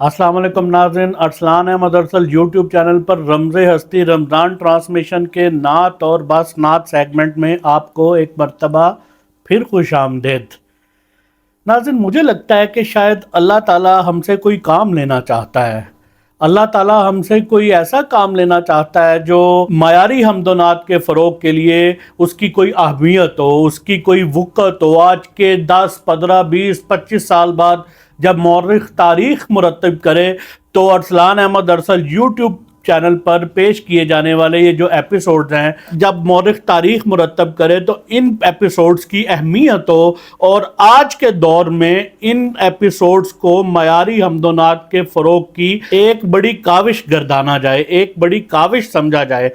अस्सलाम वालेकुम नाज़रीन, अरसलान अहमद अरसल यूट्यूब चैनल पर रमज़ हस्ती रमज़ान ट्रांसमिशन के नात और बस नात सेगमेंट में आपको एक मरतबा फिर खुश आमदेद। नाज़रीन, मुझे लगता है कि शायद अल्लाह ताला हमसे कोई काम लेना चाहता है। अल्लाह ताला हमसे कोई ऐसा काम लेना चाहता है जो मायारी हमदोनात के फ़रोग के लिए उसकी कोई अहमियत हो, उसकी कोई वक़्त हो। आज के 10, 15, 20, 25 साल बाद जब मौरिख तारीख़ मुरतब करे तो अरसलान अहमद अरसल यूट्यूब चैनल पर पेश किए जाने वाले ये जो एपिसोड्स हैं, जब मौरिख तारीख़ मुरतब करे तो इन एपिसोड्स की अहमियत हो और आज के दौर में इन एपिसोड्स को मयारी हमदोनात के फ़रोग की एक बड़ी काविश गर्दाना जाए, एक बड़ी काविश समझा जाए।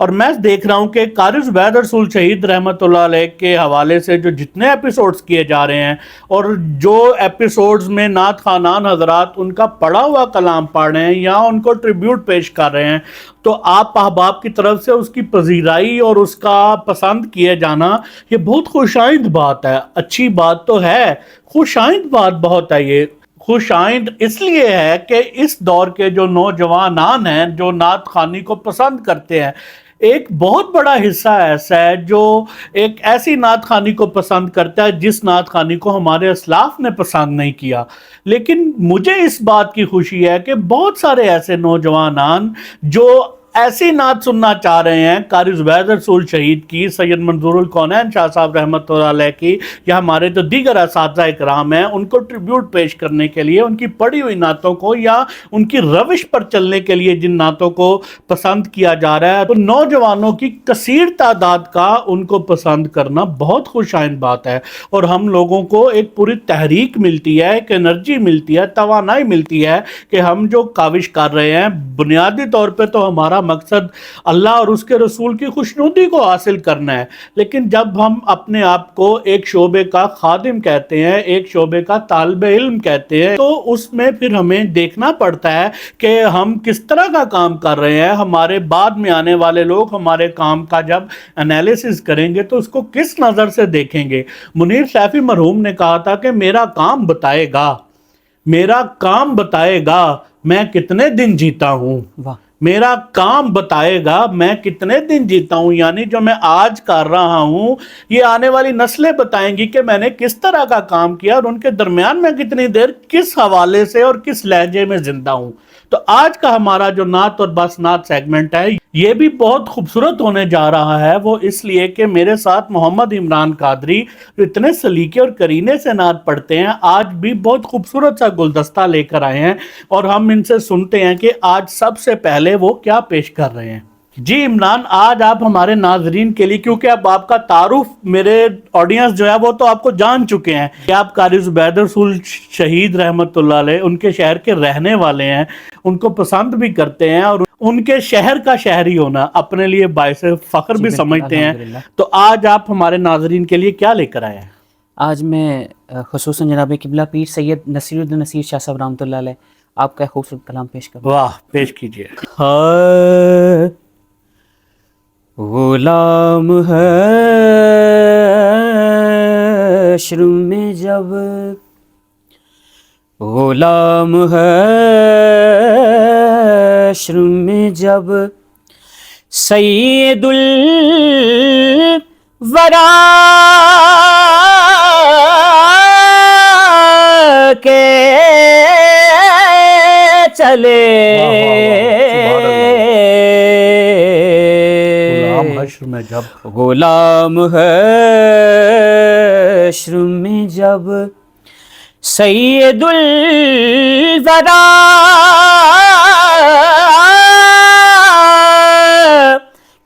और मैं देख रहा हूँ कि कारी ज़ुबैद रसूल शहीद रहमतुल्लाह अलैह के हवाले से जो जितने एपिसोड्स किए जा रहे हैं और जो एपिसोड्स में नात खानान हजरात उनका पढ़ा हुआ कलाम पढ़ रहे हैं या उनको ट्रिब्यूट पेश कर रहे हैं, तो आप अहबाब की तरफ से उसकी पजीराई और उसका पसंद किए जाना ये बहुत खुशाइंद बात है। अच्छी बात तो है, खुशाइंद बात बहुत है। ये खुशाइंद इसलिए है कि इस दौर के जो नौजवान हैं जो नात खानी को पसंद करते हैं, एक बहुत बड़ा हिस्सा ऐसा है जो एक ऐसी नात खानी को पसंद करता है जिस नात खानी को हमारे असलाफ ने पसंद नहीं किया। लेकिन मुझे इस बात की खुशी है कि बहुत सारे ऐसे नौजवान जो ऐसी नात सुनना चाह रहे हैं कारी ज़ुबैद रसूल शहीद की, सैयद मंजूरुल कौनैन शाह साहब रहमतुल्लाह अलैह की, या हमारे जो दीगर असातिज़ा इकराम हैं उनको ट्रिब्यूट पेश करने के लिए, उनकी पढ़ी हुई नातों को या उनकी रविश पर चलने के लिए जिन नातों को पसंद किया जा रहा है, तो नौजवानों की कसीर तादाद का उनको पसंद करना बहुत खुशाइंद बात है। और हम लोगों को एक पूरी तहरीक मिलती है, एक एनर्जी मिलती है, तवानाई मिलती है कि हम जो काविश कर रहे हैं बुनियादी तौर पर तो हमारा मकसद अल्लाह और उसके रसूल की खुशनुदी को हासिल करना है। लेकिन जब हम अपने आप को एक शोबे का खादिम कहते हैं, एक शोबे का तालिबे इल्म कहते हैं, तो उसमें फिर हमें देखना पड़ता है कि हम किस तरह का काम कर रहे हैं। हमारे बाद में आने वाले लोग हमारे काम का जब एनालिसिस करेंगे तो उसको किस नज़र से देखेंगे। मुनीर सैफी मरहूम ने कहा था कि मेरा काम बताएगा, मेरा काम बताएगा मैं कितने दिन जीता हूँ, मेरा काम बताएगा मैं कितने दिन जीता हूं। यानी जो मैं आज कर रहा हूं ये आने वाली नस्लें बताएंगी कि मैंने किस तरह का काम किया और उनके दरमियान में कितनी देर किस हवाले से और किस लहजे में जिंदा हूं। तो आज का हमारा जो नात और बस नात सेगमेंट है ये भी बहुत खूबसूरत होने जा रहा है। वो इसलिए कि मेरे साथ मोहम्मद इमरान कादरी इतने सलीके और करीने से नात पढ़ते हैं, आज भी बहुत खूबसूरत सा गुलदस्ता लेकर आए हैं और हम इनसे सुनते हैं कि आज सबसे पहले वो क्या पेश कर रहे हैं। जी इमरान, आज आप हमारे नाजरीन के लिए, क्योंकि अब आपका तारुफ मेरे ऑडियंस जो है वो तो आपको जान चुके हैं कि आप कारी ज़ुबैद रसूल शहीद रहमतुल्लाह अलैह उनके शहर के रहने वाले हैं, उनको पसंद भी करते हैं और उनके शहर का शहरी होना अपने लिए बाइस फख्र भी समझते हैं। तो आज आप हमारे नाजरीन के लिए क्या लेकर आए हैं? आज मैं खुसूसन जनाब किबला पीर सैयद नसीरुद्दीन नसीर शाह साहब रहमतुल्लाह अलैह आपका खूबसूरत कलाम पेश करूँ। वाह, पेश कीजिए। गुलाम है शुरू में जब, गुलाम है शुरू में जब सैयदुल वरा के चले, गुलाम हश्र में जब सैयदुल वरा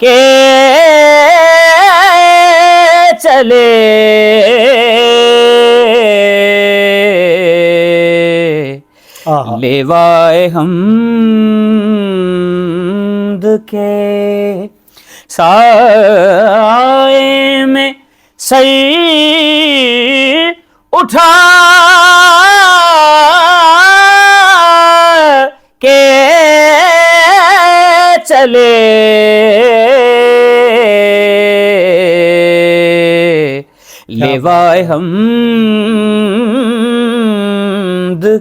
के चले, लेवाए हमद के साए में सर उठा के चले, लेवाए हमद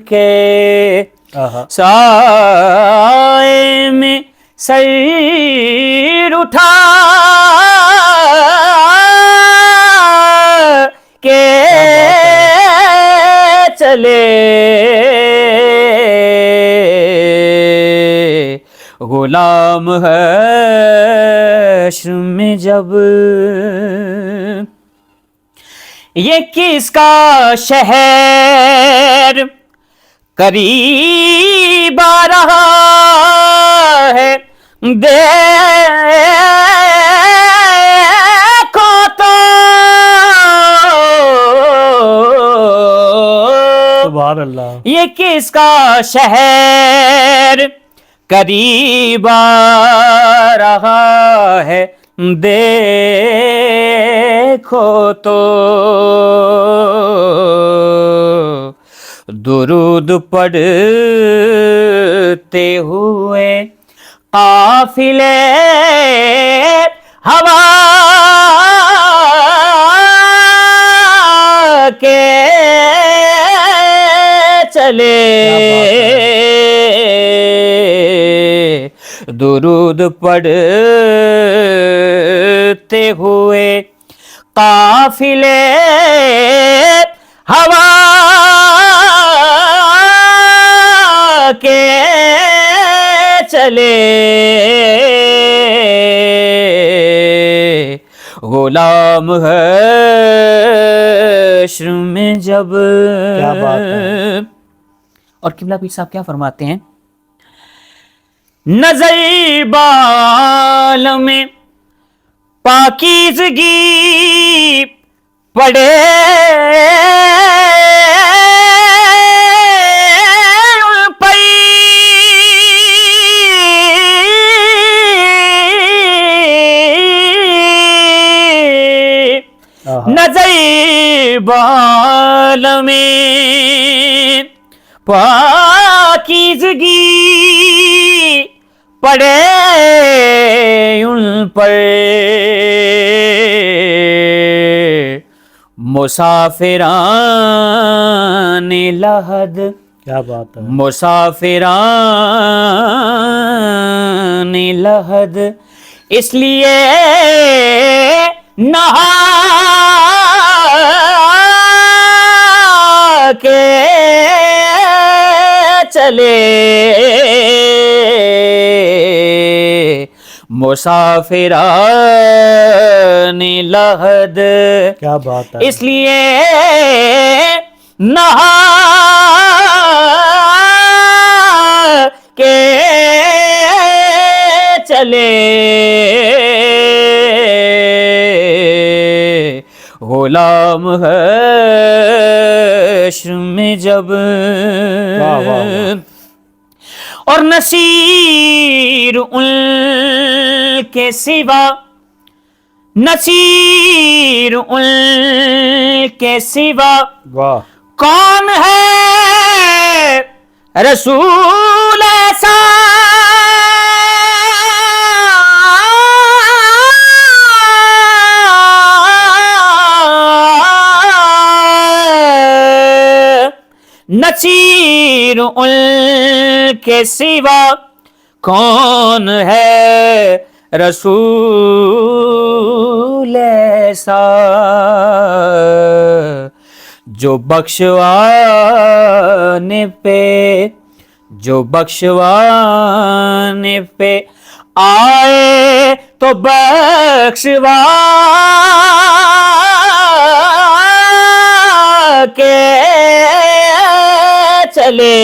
के آہا۔ سائے میں سر اٹھا کے چلے غلام حشر میں جب یہ کس کا شہر قریب آ رہا ہے دیکھو تو سبحان اللہ۔ یہ کس کا شہر قریب آ رہا ہے دیکھو تو درود پڑھتے ہوئے قافلے ہوا کے چلے درود پڑھتے ہوئے قافلے ہوا کے چلے غلام حشر میں جب کیا بات ہے۔ اور قبلہ پیر صاحب کیا فرماتے ہیں؟ نظر بال میں پاکیزگی پڑے نظر بال میں پاکیزگی پڑے ان پر مسافران لحد کیا بات ہے۔ مسافران لحد اس لیے نہا کے چلے مسافران لحد کیا بات ہے۔ اس لیے نہا کے چلے غلام حشر میں جب اور نصیر ان کے سوا نصیر ان کے سوا واہ کون ہے رسول ایسا نصیر ان کے سوا کون ہے رسول ایسا جو بخشوانے پہ آئے تو بخشوا کے چلے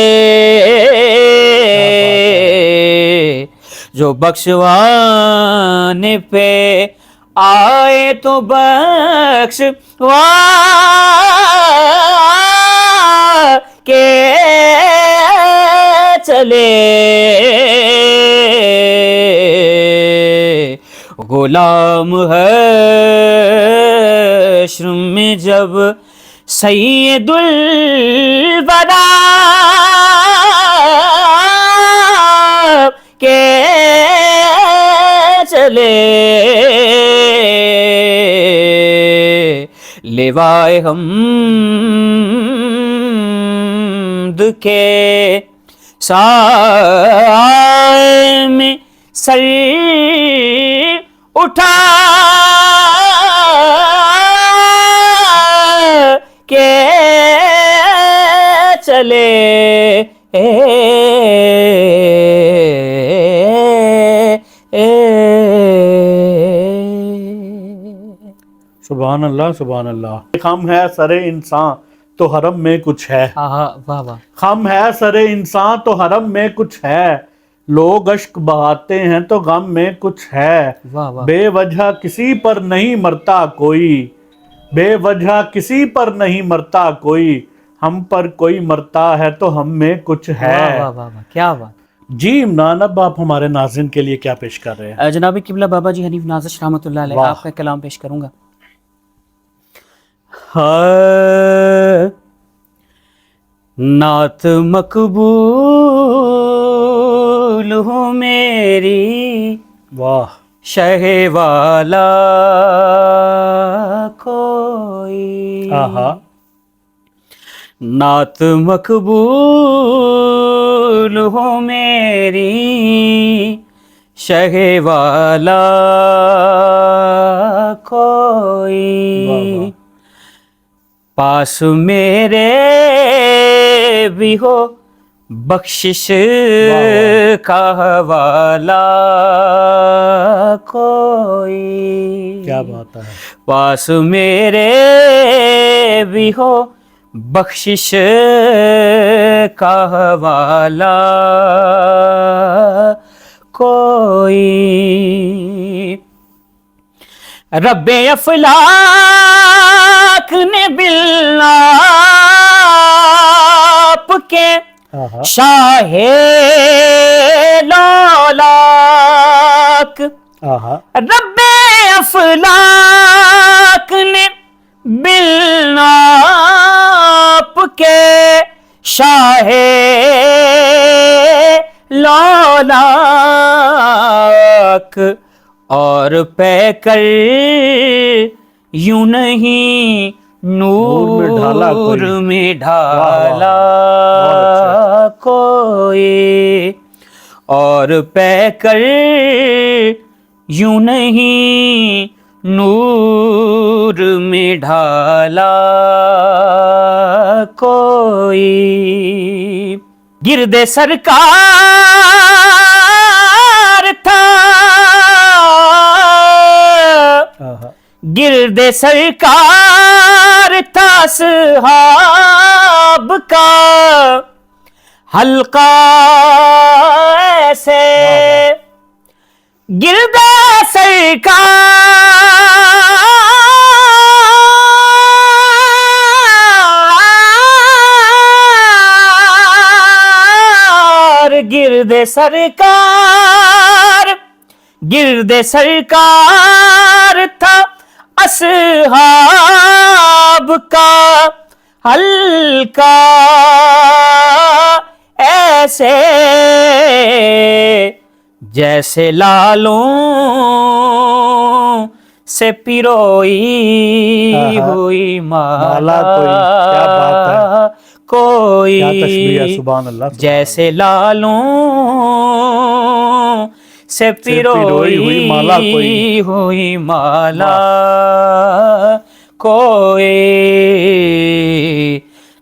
جو بخشوانے پہ آئے تو بخشوا کے چلے غلام حشر میں جب سید الورا کے چلے لیوائے حمد کے سائے میں سر اٹھا کے چلے سبحان اللہ سبحان اللہ. خم ہے سر انسان تو حرم میں کچھ ہے. واہ واہ. خم ہے سر انسان تو حرم میں کچھ ہے. لوگ اشک بہاتے ہیں تو غم میں کچھ ہے. واہ واہ. بے وجہ کسی پر نہیں مرتا کوئی. بے وجہ کسی پر نہیں مرتا کوئی. ہم پر کوئی مرتا ہے تو ہم میں کچھ ہے. واہ واہ واہ. کیا بات. جی عمران، اب آپ ہمارے ناظرین کے لیے کیا پیش کر رہے ہیں؟ جناب قبلہ بابا جی حنیف نازش رحمۃ اللہ علیہ آپ کا کلام پیش کروں گا. نعت مقبول ہو میری واہ. شہ والا کوئی. آہا. نعت مقبول ہو میری شہ والا کوئی. واہ. پاس میرے بھی ہو بخشش کا حوالہ کوئی. کیا بات ہے. پاس میرے بھی ہو بخشش کا حوالہ کوئی. رب افلاک نے بالآب کے آہا. شاہ لولاک. آہا. رب افلاک نے بالآب کے شاہ لولاک. اور پہ کر یوں نہیں نور میں ڈھالا کوئی. اور پہ کر یوں نہیں نور میں ڈھالا کوئی. گرد سرکار تھا گرد سرکار تھا اصحاب کا حلقہ ایسے. گرد سرکار گرد سرکار گرد سرکار تھا اصحاب کا حلقہ ایسے جیسے لالوں سے پیروئی ہوئی مالا کوئی. سبحان اللہ. جیسے لالوں سے پیروئی ہوئی مالا کوئی.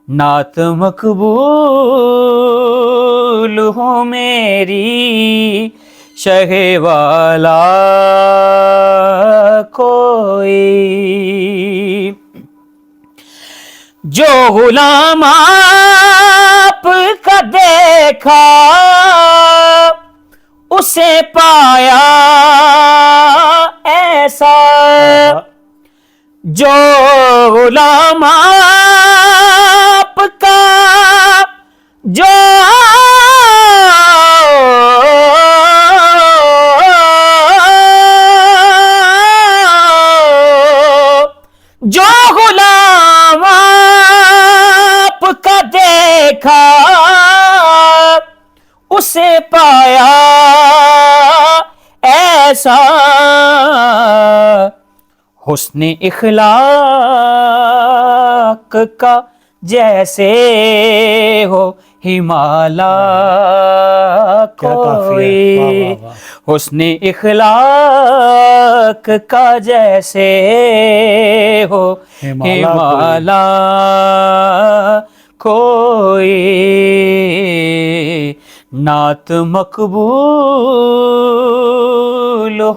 نعت مقبول ہو میری شہ والا کوئی. جو غلام آپ کا دیکھا اسے پایا ایسا. جو غلام آپ کا جو غلام آپ کا دیکھا اسے پایا ایسا. حسن اخلاق کا جیسے ہو ہمالا کیا کافی ہے، واہ کوئی واہ واہ، حسن اخلاق کا جیسے ہو ہمالا ہمالا کوئی نعت مقبول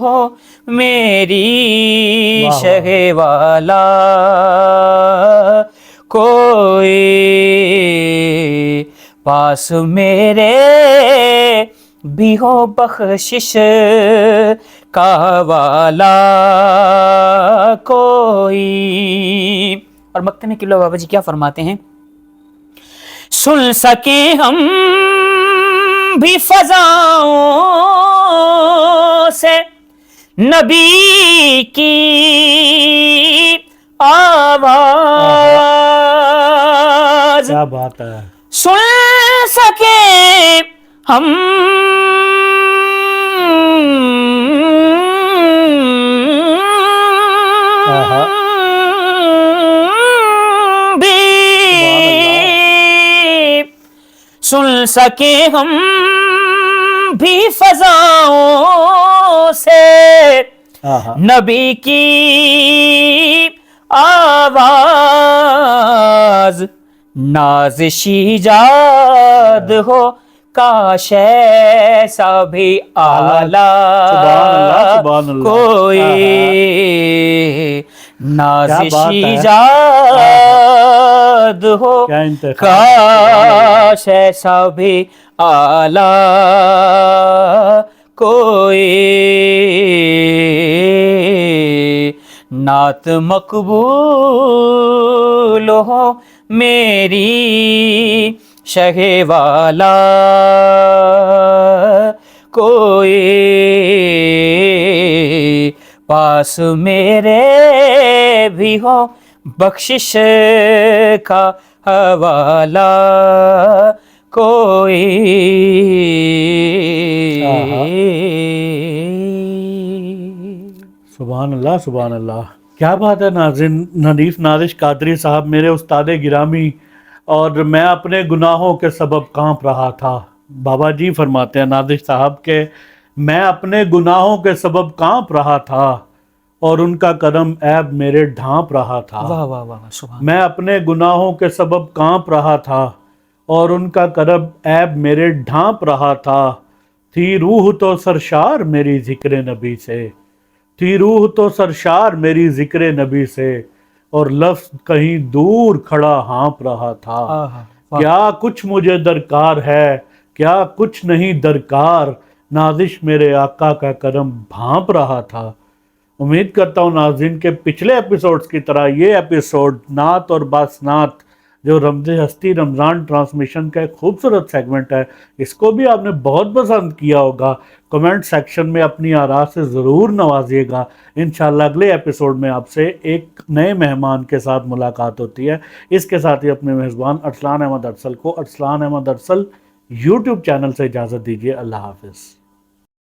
ہو میری واہ واہ، شہ والا کوئی پاس میرے بھی ہو بخشش کا والا کوئی. اور مکتم قبلہ بابا جی کیا فرماتے ہیں؟ سن سکیں ہم بھی فضاؤں سے نبی کی آواز، کیا بات ہے، سن سکیں ہم آہا، بھی سن سکیں ہم بھی فضاؤں سے آہا، نبی کی آواز، نازشی جاد ہو کاش ایسا بھی سبحان اللہ، اعلیٰ سبحان اللہ، کوئی نازشی جاد ہو کیا انتخاب ہے، کاش ایسا بھی اعلیٰ کوئی نعت مقبول ہو میری شہ والا کوئی پاس میرے بھی ہو بخشش کا حوالہ کوئی. سبحان اللہ، سبحان اللہ، کیا بات ہے ناظرین. حنیف نازش قادری صاحب میرے استاد گرامی، اور میں اپنے گناہوں کے سبب کانپ رہا تھا. بابا جی فرماتے ہیں نازش صاحب کہ میں اپنے گناہوں کے سبب کانپ رہا تھا اور ان کا قدم عیب میرے ڈھانپ رہا تھا. واہ واہ واہ سبحان. میں اپنے گناہوں کے سبب کانپ رہا تھا اور ان کا قدم عیب میرے ڈھانپ رہا تھا. تھی روح تو سرشار میری ذکر نبی سے، تھی روح تو سرشار میری ذکر نبی سے، اور لفظ کہیں دور کھڑا ہانپ رہا تھا. کیا کچھ مجھے درکار ہے، کیا کچھ نہیں درکار، نازش میرے آقا کا قدم بھانپ رہا تھا. امید کرتا ہوں ناظرین کے پچھلے ایپیسوڈز کی طرح یہ ایپیسوڈ نعت اور باسنات جو رمز ہستی رمضان ٹرانسمیشن کا ایک خوبصورت سیگمنٹ ہے، اس کو بھی آپ نے بہت پسند کیا ہوگا. کمنٹ سیکشن میں اپنی آراء سے ضرور نوازیے گا. انشاءاللہ اگلے ایپیسوڈ میں آپ سے ایک نئے مہمان کے ساتھ ملاقات ہوتی ہے. اس کے ساتھ ہی اپنے میزبان ارسلان احمد ارسل کو ارسلان احمد ارسل یوٹیوب چینل سے اجازت دیجیے. اللہ حافظ.